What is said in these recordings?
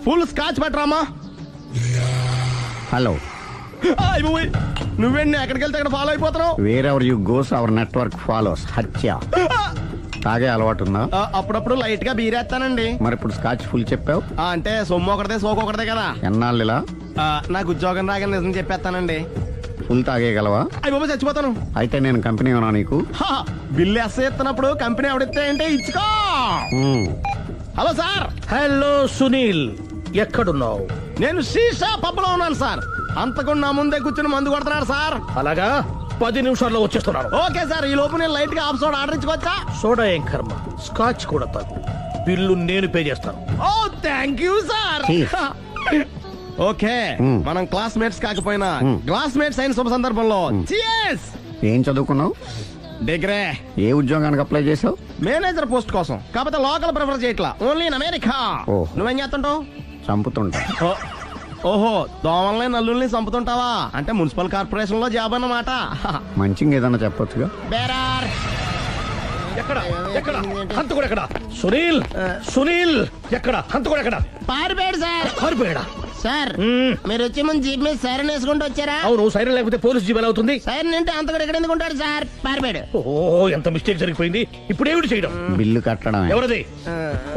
Full scotch పట్టరామా. Hello, నువ్వేంటి ఎక్కడికి వెళ్తే అక్కడ ఫాలో అయిపోతున్నావు? Wherever you goes our network follows. హత్య. తాగే అలవాటు ఉందా? అప్పుడప్పుడు లైట్ గా బీరేస్తానండి. మరి ఇప్పుడు స్కాచ్ ఫుల్ చెప్పావు అంటే సొమ్ము ఒకటిదే సోకు ఒకటిదే కదా. ఎన్నాళ్ళు ఇలా? నాకు ఉద్యోగం రాగానే నిజం చెప్పేస్తానండి. ఫుల్ తాగేయగలవా? అయ్యి బాబు చచ్చిపోతాను. అయితే నేను కంపెనీ ఉన్నా నీకు? బిల్లు ఎస్తున్నప్పుడు కంపెనీ ఎవడిస్తే అంటే ఇచ్చుకో. Hello sir. హలో సునీల్, ఎక్కడున్నావు? నేను శీషా పబ్లో ఉన్నాను సార్. అంతకుండా నా ముందే కూర్చుని మందు కొడుతున్నాడు సార్. అలాగా, 10 నిమిషాల్లో వచ్చేస్తున్నాను. Okay sir. ఈ లోపు నేను లైట్ గా హాఫ్ సోడా ఆర్డర్ ఇచ్చుకోవచ్చా? సోడా ఏం కర్మ, స్కాచ్ కూడా తాగు. బిల్లు నేను పే చేస్తాను. ఓ థ్యాంక్ యూ సార్. ఓకే, మనం క్లాస్మేట్స్ కాకపోయినా క్లాస్మేట్స్ అయిన శుభ సందర్భంలో cheers. ఏం చదువుకున్నావు? డిగ్రీ. ఏ ఉద్యోగానికి అప్లై చేసావు? మేనేజర్ పోస్ట్ కోసం. కాకపోతే లోకల్ ప్రిఫర్ చేయట్లా, ఓన్లీ ఇన్ అమెరికా. ఓహో. నువ్వేం చేస్తుంటావు? చంపుతుంటా. ఓహో, దోమల్ని నల్లుల్ని చంపుతుంటావా? అంటే మున్సిపల్ కార్పొరేషన్ లో జాబ్ అన్నమాట. మంచిగా ఏదన్నా చెప్పొచ్చుగా. బేరార్. ఎక్కడ ఎక్కడ హంతకుడు ఎక్కడ? సునీల్, సునీల్ ఎక్కడ? హంతకుడు ఎక్కడ? పారిపోయాడు సార్. పారిపోయాడా? సార్ మీరు వచ్చే ముందు జీప్ మీద సైరన్ వేసుకుంటూ వచ్చారా? అవును, సైరన్ లేకపోతే పోలీస్ జీవన్ అవుతుంది. సైరన్ అంటే అంత కూడా ఎక్కడ ఎందుకు ఉంటాడు సార్? పారిపోయాడు. ఓ, ఎంత మిస్టేక్ జరిగిపోయింది. ఇప్పుడు ఏమిటి చేయడం? బిల్లు కట్టడం. ఎవరది?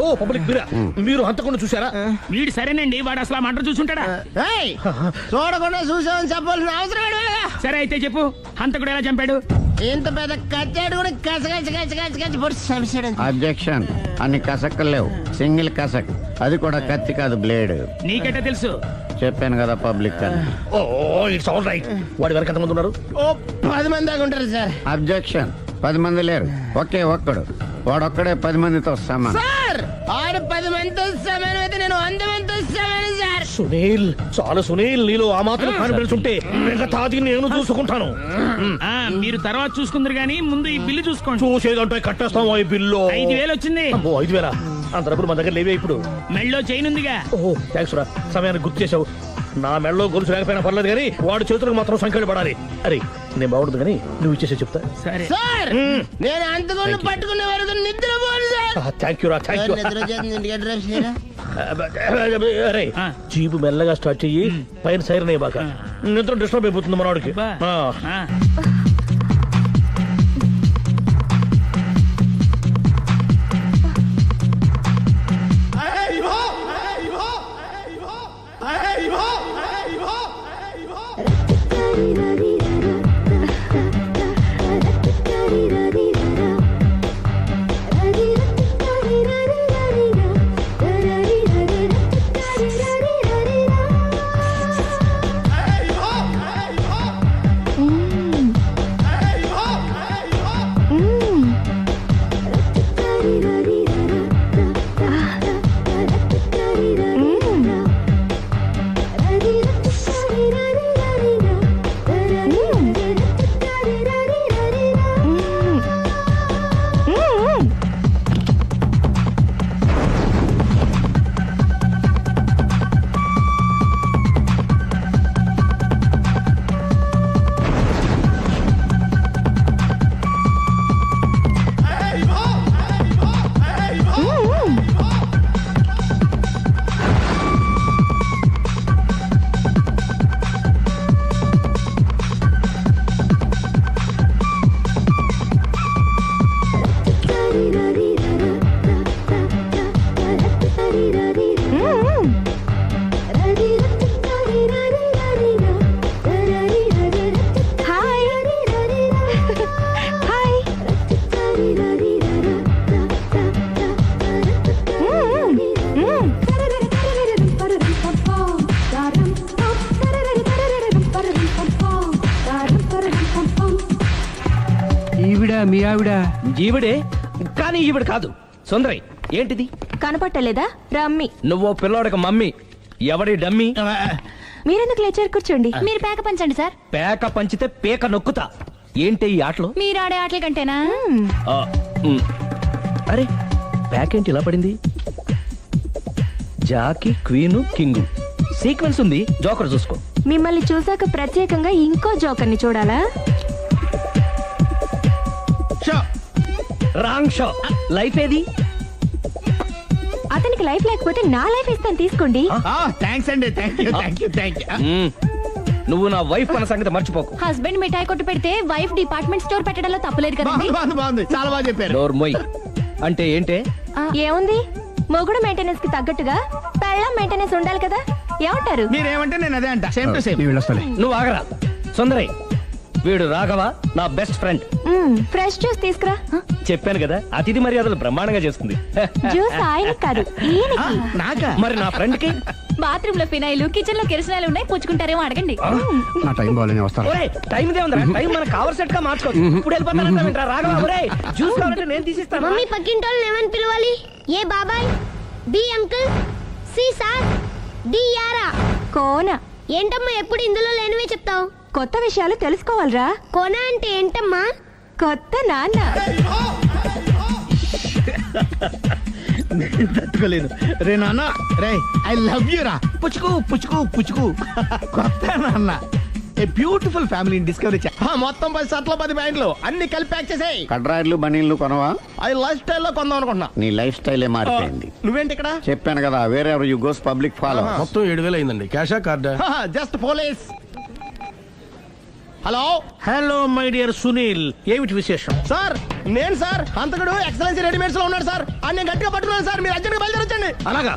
ఓ, పబ్లిక్ బిరా. మీరు హంతకుండా చూసారా? వీడు సరేనండి, వాడు అసలు ఆ మంట చూసుంటాడా? ఏయ్, చూడకుండా చూసామని చెప్పాల్సిన అవసరం ఏంటి? సరే అయితే చెప్పు, హంతకుడు ఎలా చంపాడు? ఇంత పెద్ద కచ్చాడు కూడా కచ్చ పొడి సమస్యడు. అబ్జెక్షన్. అన్ని కసక్కలు లేవు, సింగిల్ కసక్. అది కూడా కత్తి కాదు, బ్లేడ్. నీకెట్టా తెలుసు? చెప్పాను కదా పబ్లిక్ అని. ఓ, ఇట్స్ ఆల్ రైట్. వాడి వెనక ఎంతమంది ఉన్నారు? ఓ 10 మంది దాకా ఉంటారు సార్. అబ్జెక్షన్. 10 మంది లేరు, ఒకే ఒక్కడు. వాడొక్కడే 10 మందితో సమానం. సార్ ఆడు 10 మందితో సమానం అయితే నేను 100 మందితో సమానం సార్. సునీల్, చాలా సునీల్, నీలో ఆ మాత్రం కాన్ఫిడెన్స్ ఉంటే మిగతాది నేను చూసుకుంటాను. మీరు తర్వాత చూసుకుందరు గానీ ముందు ఈ బిల్లు చూసుకోండి. చూసేదంటే కట్టేస్తాం. ఈ బిల్లు 5,000 వచ్చింది. 5,000? అంత డబ్బులు మన దగ్గర లేవే ఇప్పుడు. మెళ్ళో చైన్ ఉందిగా. ఓహో, థ్యాంక్స్ రా, సమయానికి గుర్తు చేసావు. నా మెడలో గొలుసు లేకపోయినా పర్లేదు కానీ వాడి చేతులకు మాత్రం సంఖ్యలు పడాలి. అరే, నేను బాగుంటుంది కానీ నువ్వు ఇచ్చేసే చెప్తా. సరే సార్, నేను అంతకుండా పట్టుకునే వరకు నిద్రపోను సార్. థ్యాంక్ యూ రా, థ్యాంక్ యూ. నిద్ర వచ్చేస్తుంది, ఇంటికి అడ్రస్ చేయరా? అరే, జీపు మెల్లగా స్టార్ట్ చెయ్యి, పైన సైరన్ అయ్యి బాగా. నిద్ర డిస్టర్బ్ అయిపోతుంది మనవాడికి. మీ ఆవిడ? ఈవిడే, కానీ ఈవిడ కాదు. సుందరి, ఏంటిది? కనపట్టలేదా? రమ్మి. నువ్వు పిల్లోడక మమ్మీ. ఎవడి డమ్మి? మీరెందుకు లేచారు? కూర్చోండి. మీరు పేక పంచండి సార్. పేక పంచితే పేక నొక్కుతా. ఏంటి ఈ ఆటలు? మీరు ఆడే ఆటల కంటేనా? అరే, పేక ఏంటి ఇలా పడింది? జాకీ, క్వీను, కింగు సీక్వెన్స్ ఉంది. జోకర్ చూసుకో. మిమ్మల్ని చూసాక ప్రత్యేకంగా ఇంకో జోకర్ని చూడాలా? Wrong show. లైఫ్ ఏది? అతనికి లైఫ్ లేకపోతే నా లైఫ్ ఇస్తాను తీసుకోండి. థ్యాంక్స్ అండి, థ్యాంక్ యూ. నువ్వు నా వైఫ్ మన సంగతి మర్చిపోకు. హస్బెండ్ మిఠాయి కొట్టు పెడితే వైఫ్ డిపార్ట్మెంట్ స్టోర్ పెట్టడంలో తప్పులేదు కదండి. బాగుంది, చాలా బాగా చెప్పారు. డోర్ మొయ్. అంటే ఏంటే? ఏముంది, మొగుడు మెయింటెనెన్స్ కి తగ్గట్టుగా పెళ్ళం మెయింటెనెన్స్ ఉండాలి కదా. ఏమంటారు? మీరేమంటే నేను అదే అంట. Same to same. నువ్వు ఆగరా సుందరై. వీడు రాఘవ నా బెస్ట్ ఫ్రెండ్. ఫ్రెష్ జ్యూస్ తీసుకురా. చెప్పాను కదా, అతిథి మర్యాదలు బ్రహ్మాండంగా చేస్తుంది. జ్యూస్ ఆయనకి కాదు ఈయనకి. నాకా? మరి నా ఫ్రెండ్ కి? బాత్రూమ్ లో ఫినాయిల్, కిచెన్ లో కిరసనాయిలు ఉన్నాయి, పుచ్చుకుంటారేమో అడగండి. నా టైం బాగాలేని వస్తాను. ఒరే టైం ఇదే ఉందిరా, టైం మనకు కావలసినట్టు గా మార్చుకోవచ్చు. ఇప్పుడు వెళ్ళిపోతానంటా రాఘవ. ఒరే జ్యూస్ కావాలంటే నేను తీసిస్తాను. మమ్మీ పక్కింటోళ్ళని ఏమని పిలవాలి? ఏ బాబాయ్, B uncle, C sir, D యారా. కోన. ఏంటమ్మా ఎప్పుడు ఇందులో లేనివే చెప్తావు? కొత్త విషయాలు తెలుసుకోవాలిరా. కోన అంటే ఏంటమ్మా? కొత్త నాన్న. తట్టుకోలేదు రే నాన్న. రే ఐ లవ్ యూ రా. పుచ్చుకు పుచ్చుకు పుచ్చుకు. కొత్త నాన్న. ఏ బ్యూటిఫుల్ ఫ్యామిలీని డిస్కవరీ మొత్తం 10 షర్ట్లు 10 ప్యాంట్లు అన్ని కలిపి ప్యాక్ చేసేయ్. కడ్రాయిలు బనీళ్లు కొనవా? అవి లైఫ్ స్టైల్లో కొందాం అనుకుంటున్నా. నీ లైఫ్ స్టైలే మారిపోయింది. నువ్వేంటి ఇక్కడ? చెప్పాను కదా, వేరే ఎవరు యు గోస్ పబ్లిక్ ఫాలో. మొత్తం 7,000 అయిందండి. క్యాషా కార్డా? Just police. Hello hello my dear Sunil, ఏమిటి విశేషం? సార్, నేను సార్ హంతకుడు ఎక్సలెన్సీ రెడీమేడ్స్ లో ఉన్నాడు సార్. అని నేను గట్టిగా పట్టుకున్నాను సార్. మీరు అర్జెంట్గా బయలుదేరొచ్చండి. అలాగా,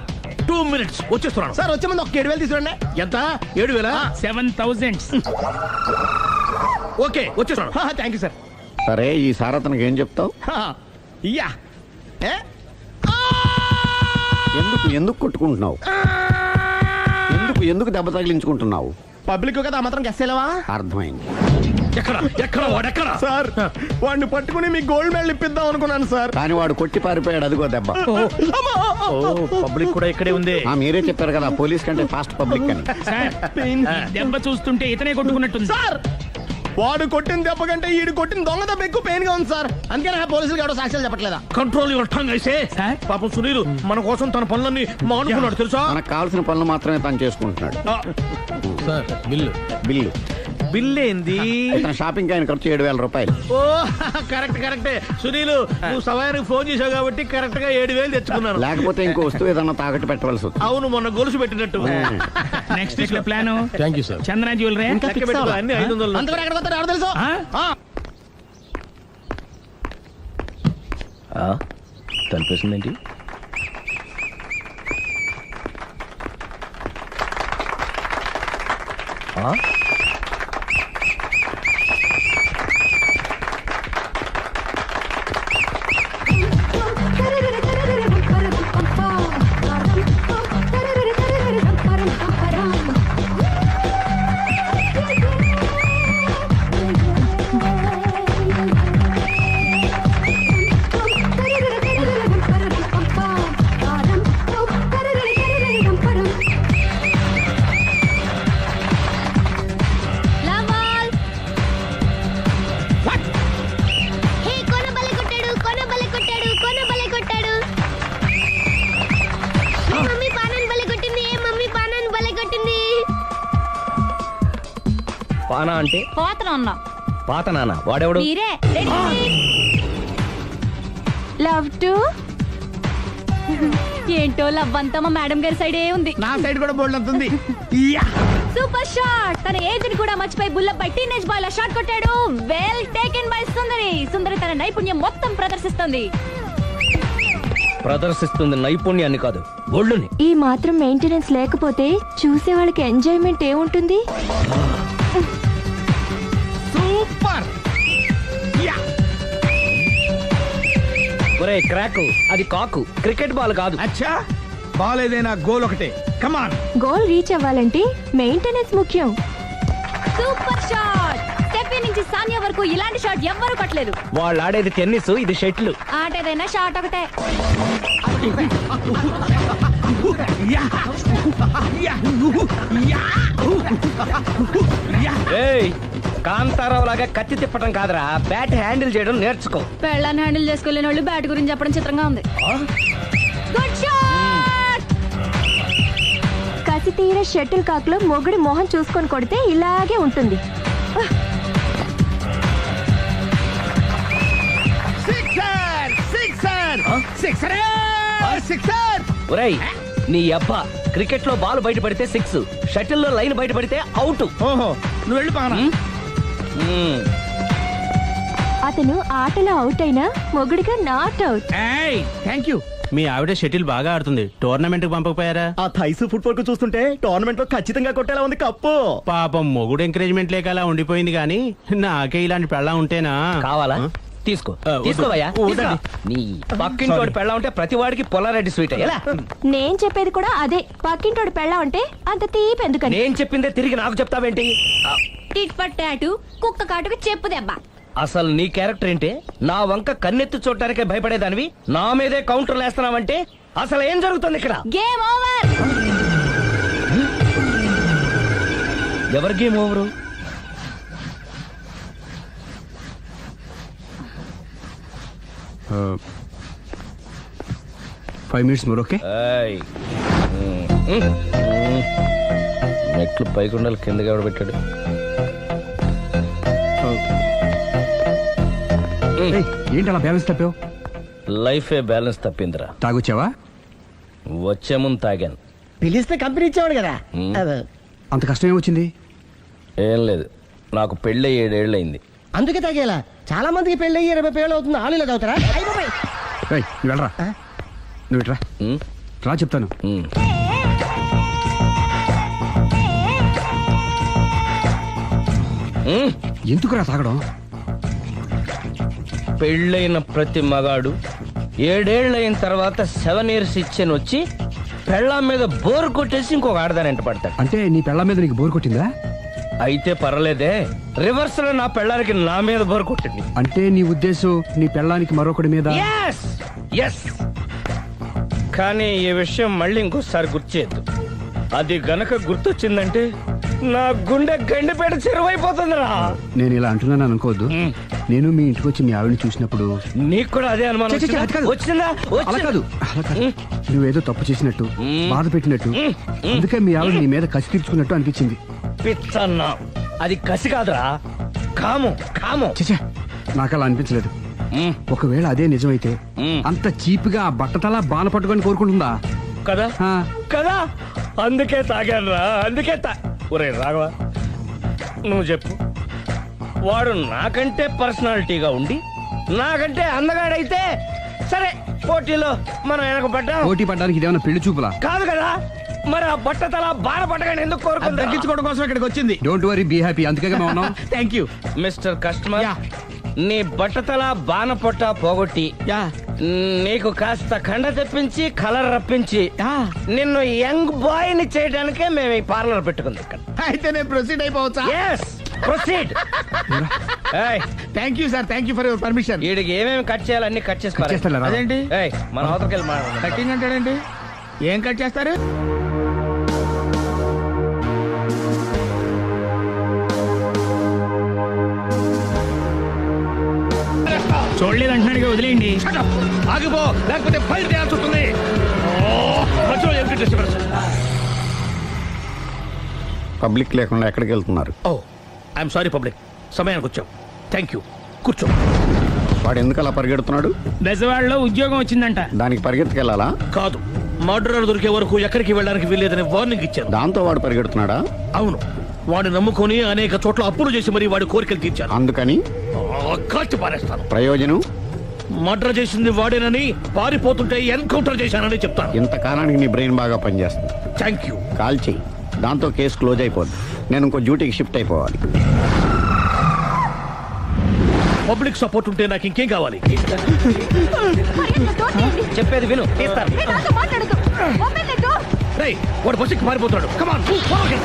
2 minutes వచ్చేస్తున్నాను. సార్ వచ్చే ముందు ఒక 7,000 తీసుకురండి. ఎంత? 7,000? 7,000. ఓకే వచ్చేస్తున్నాను. Thank you sir. సరే, ఈ సార్ అతనికి ఏం చెప్తావు? ఇయ్యా ఏ? ఎందుకు ఎందుకు కొట్టుకుంటున్నావు? ఎందుకు దెబ్బ తగిలించుకుంటున్నావు? పబ్లిక్ కదా మాత్రం గెస్సేలేవా? అర్థమైంది. ఎక్కడ వాడెక్కడ? సార్, వాడిని పట్టుకుని మీ గోల్డ్ మెడల్ ఇప్పిద్దాం అనుకున్నాను సార్. కానీ వాడు కొట్టి పారిపోయాడు, అదిగో దెబ్బ. పబ్లిక్ కూడా ఇక్కడే ఉంది. మీరే చెప్పారు కదా, పోలీస్ కంటే ఫాస్ట్ పబ్లిక్ అని. సార్, దెబ్బ చూస్తుంటే ఇతనే కొట్టుకున్నట్టుంది. సార్, వాడు కొట్టిన దెబ్బ కంటే ఈడు కొట్టిన దొంగ దెబ్బ ఎక్కువ పెయిన్ గా ఉంది సార్. అందుకని పోలీసులు ఎవడో సాక్ష్యాలు చెప్పట్లేదా? కంట్రోల్ యువర్ టంగ్ అయితే. సార్? పాపం సునీల్ మన కోసం తన పనులన్నీ మానుకున్నాడు తెలుసా? మనకు కావాల్సిన పనులు మాత్రమే తను చేసుకుంటున్నాడు. సార్, బిల్లు బిల్లు బిల్ ఏంది? ఇతను షాపింగ్ ఆయన ఖర్చు 7,000 రూపాయలు. ఓ కరెక్టే సునీల్, నువ్వు సమయానికి ఫోన్ చేసావు కాబట్టి కరెక్ట్ గా 7,000 తెచ్చుకున్నాను. లేకపోతే ఇంకో వస్తువు ఏదన్నా తాకట్టు పెట్టవలసి వస్తుంది. అవును, మొన్న గొలుసు పెట్టినట్టు. నెక్స్ట్ వీక్ లో plan. Thank you sir. Chandra jewellery. లెక్క పెట్టుకో, అన్ని 500. అంతవరకు ఎక్కడ పోతారు ఎవరు తెలుసు? కనిపిస్తుందేంటి? లవల్. హే, కోన బలే కొట్టాడు, కోన బలే కొట్టాడు, కోన బలే కొట్టాడు. ఏ మమ్మీ పానాన్ని బలే కొట్టింది, ఏ మమ్మీ పానాన్ని బలే కొట్టింది. పానా అంటే పోతన ఉన్నా పాత నాన్న. వాడెవడు? మీరే. రెడీ? Love two. ఏంటో లవ్ అంతా మా మేడం గారి సైడే ఉంది. నా సైడ్ కూడా బోల్డ్ అంతుంది. Super shot. తన ఏజ్ ని కూడా మర్చిపోయి బుల్లపై టీనేజ్ బాయ్ లా షాట్ కొట్టాడు. Well taken by Sundari. Sundari తన నైపుణ్యం మొత్తం ప్రదర్శిస్తుంది. ప్రదర్శిస్తుంది నైపుణ్యాన్ని కాదు, ఒళ్ళుని. ఈ మాత్రం మెయింటెనెన్స్ లేకపోతే చూసే వాళ్ళకి ఎంజాయ్మెంట్ ఏముంటుంది? సూపర్. ఒరే క్రాకు, అది కాకు, క్రికెట్ బాల్ కాదు. అచ్చా, బాల్ ఏదైనా గోల్ ఒకటే. కమాన్. గోల్ రీచ్ అవ్వాలంటే మెయింటెనెన్స్ ముఖ్యం. Super shot. స్టెఫీ నుంచి సానియా వరకు ఇలాంటి షాట్ ఎవ్వరూ కొట్టలేదు. వాళ్ళు ఆడేది టెన్నిస్, ఇది షటిల్. ఆట ఏదైనా షాట్ ఒకటే. ఏయ్, కాంతారావు లాగా కత్తి తిప్పటం కాదురా, బ్యాట్ హ్యాండిల్ చేయడం నేర్చుకో. పెళ్ళాన్ని హ్యాండిల్ చేసుకోలేని వాళ్ళు బ్యాట్ గురించి చెప్పడం చిత్రంగా ఉంది. Good shot. కసి తీర షటిల్ కాక్ లో మొగుడి మొహం చూసుకొని కొడితే ఇలాగే ఉంటుంది. Sixer sixer sixer sixer. ఒరేయ్ నీ అబ్బా క్రికెట్ లో బాల్ బయట పడితే 6, షటిల్ లో లైన్ బయట పడితే అవుట్. ఓహో నువ్వు వెళ్ళి పానా. అతను ఆటలో అవుట్ అయినా మొగుడిగా నాట్ అవుట్. Thank you. మీ ఆవిడ షటిల్ బాగా ఆడుతుంది, టోర్నమెంట్ కి పంపకపోయారా? ఆ థైస్ ఫుట్బాల్ కు చూస్తుంటే టోర్నమెంట్ లో ఖచ్చితంగా కొట్టేలా ఉంది కప్పు. పాపం మొగుడు ఎంకరేజ్మెంట్ లేక అలా ఉండిపోయింది గానీ నాకే ఇలాంటి పెళ్ళం ఉంటేనా. కావాలా? తీసుకో వద్దు. తీసుకోవయ్యా. వద్దండి. నీ పక్కింటోడి పెళ్ళ ఉంటే ప్రతి వాడికి పొలారెడ్డి స్వీట్ ఎలా? నేను చెప్పేది కూడా అదే, పక్కింటోడు పెళ్ళా ఉంటే అంత తీపి ఎందుకని. నేను చెప్పిందే తిరిగి నాకు చెప్తావేంటి? టిట్ పట్ టాటు కుక్క కాటుకు చెప్పు దెబ్బ. అసలు నీ క్యారెక్టర్ ఏంటి? నా వంక కన్నెత్తి చూడటానికే భయపడేదానివి నా మీదే కౌంటర్లు వేస్తున్నావంటే అసలు ఏం జరుగుతుంది ఇక్కడ? Game over. ఎవరి game over? Uh, 5 minutes more, okay? ఏయ్. మెట్లు పైకుండలు కిందకి ఎవడ పెట్టాడు? ఏంటి అలా బ్యాలెన్స్ తప్పావు? లైఫే బ్యాలెన్స్ తప్పిందిరా. తాగొచ్చావా? వచ్చే ముందు తాగాను. పిలిస్తే కంపెనీ ఇచ్చేవాడు కదా. అంత కష్టం ఏమొచ్చింది? ఏం లేదు, నాకు పెళ్ళి 7 ఏళ్ళు అయింది. అందుకే తాగేలా. చాలా మందికి పెళ్ళి 20 ఏళ్ళు అవుతుంది. ఆలు ఇలా తాగుతారా? ఏయ్, నువ్వు వెళ్ళరా. నువ్వు ఇట్రా రా చెప్తాను. ఎందుకురా తాగడం? పెళ్ళైన ప్రతి మగాడు 7 ఏళ్ళు అయిన తర్వాత 7 years ఇచ్చాను వచ్చి పెళ్ళాం మీద బోర్ కొట్టేసి ఇంకొక ఆడదానంట పడతాడు. అంటే నీ పెళ్ళ మీద నీకు బోర్ కొట్టిందా? అయితే పర్లేదే, రివర్స్ లో నా పెళ్ళానికి నా మీద బోర్ కొట్టింది. అంటే నీ ఉద్దేశం నీ పెళ్ళానికి మరొకటి మీద? Yes! Yes! కానీ ఈ విషయం మళ్ళీ ఇంకోసారి గుర్తు చేయొద్దు. అది గనక గుర్తొచ్చిందంటే నా గుండె గండిపేట చెరువైపోతుందిరా. నేను ఇలా అంటున్నాను అనుకోవద్దు. నేను మీ ఇంటికి వచ్చి మీ ఆవిడని చూసినప్పుడు నీకు కూడా అదే అనుమానం ఛీ, ఛీ, అది కాదు. వచ్చిందా? అలా కాదు, అలా కాదు. నువ్వేదో తప్పు చేసినట్టు, బాధ పెట్టినట్టు, అందుకే మీ ఆవిడ నీ మీద కసి తీర్చుకున్నట్టు అనిపించింది. పిచ్చన్నా, అది కసి కాదురా, కాము కాము. చచ్చా, నాకు అలా అనిపించలేదు. ఒకవేళ అదే నిజమైతే అంత చీప్ గా బట్టతలా బాన పట్టుకొని కోరుకుంటుందా? కదా ఆ. కదా, అందుకే తాగాను రా, అందుకే ఒరే రాఘవ, నువ్వు చెప్పు, వాడు నాకంటే పర్సనాలిటీగా ఉండి నాకంటే అందగాడైతే సరే, పోటీలో మనం వెనక పడ్డాం. పోటీ పడ్డానికి ఇదేమన్నా పెళ్లి చూపులా? కాదు కదా, మరి ఆ బట్టతల బాన పట్టగానే ఎందుకు కోరుకుంటా? తగ్గించుకోవడం కోసం ఇక్కడికి వచ్చింది. Don't worry, be happy. అందుకే మేము ఉన్నాం. Thank you. మిస్టర్ కస్టమర్, నీ బట్టతల బాన పొట్ట పోగొట్టి నీకు కాస్త కండ తెప్పించి కలర్ రప్పించి నిన్ను యంగ్ బాయ్ ని చేయడానికే మేము ఈ పార్లర్ పెట్టుకుంది ఇక్కడ. అయితే నేను ప్రొసీడ్ అయిపోవచ్చా? Yes, proceed. Thank you sir, thank you for your permission. వీడికి ఏమేమి కట్ చేయాలి అన్ని కట్ చేసి పారేయ్. చేస్తారా? అదేంటి మన అవతలకి వెళ్ళి మాట్లాడదాం. కటింగ్ అంటాడండి? ఏం కట్ చేస్తారు? చూడలేదు అంటున్నాడుగా, వదిలేయండి. ఆగిపో, లేకపోతే ఫైర్ చేయాల్సి వస్తుంది. పబ్లిక్ లేకుండా ఎక్కడికి వెళ్తున్నారు? ఓ ఐఎమ్ సారీ పబ్లిక్, సమయానికి వచ్చాం. థ్యాంక్ యూ, కూర్చో. వాడు ఎందుకు అలా పరిగెడుతున్నాడు? బెజవాడలో ఉద్యోగం వచ్చిందంట. దానికి పరిగెత్తుకెళ్ళాలా? కాదు, మర్డరర్ దొరికే వరకు ఎక్కడికి వెళ్ళడానికి వీల్లేదని వార్నింగ్ ఇచ్చాను. దాంతో వాడు పరిగెడుతున్నాడా? అవును, వాడు నమ్ముకొని అనేక చోట్ల అప్పులు చేసి మరి వాడి కోరికలు తీర్చాను. అందుకని కాల్చి పారేస్తాను. ప్రయోజనం? మర్డర్ చేసింది వాడేనని, పారిపోతుంటే ఎన్కౌంటర్ చేశానని చెప్తాను. ఇంతకాలానికి నీ బ్రెయిన్ బాగా పనిచేస్తుంది. Thank you. కాల్ చెయ్యి, దాంతో కేసు క్లోజ్ అయిపోద్ది. నేను ఇంకో డ్యూటీకి షిఫ్ట్ అయిపోవాలి. పబ్లిక్ సపోర్ట్ ఉంటే నాకు ఇంకేం కావాలి? చెప్పేది విను, తీస్తాను. మాట్లాడుతూ రేయ్, వాడు బస్సుకి పారిపోతున్నాడు. కమాన్.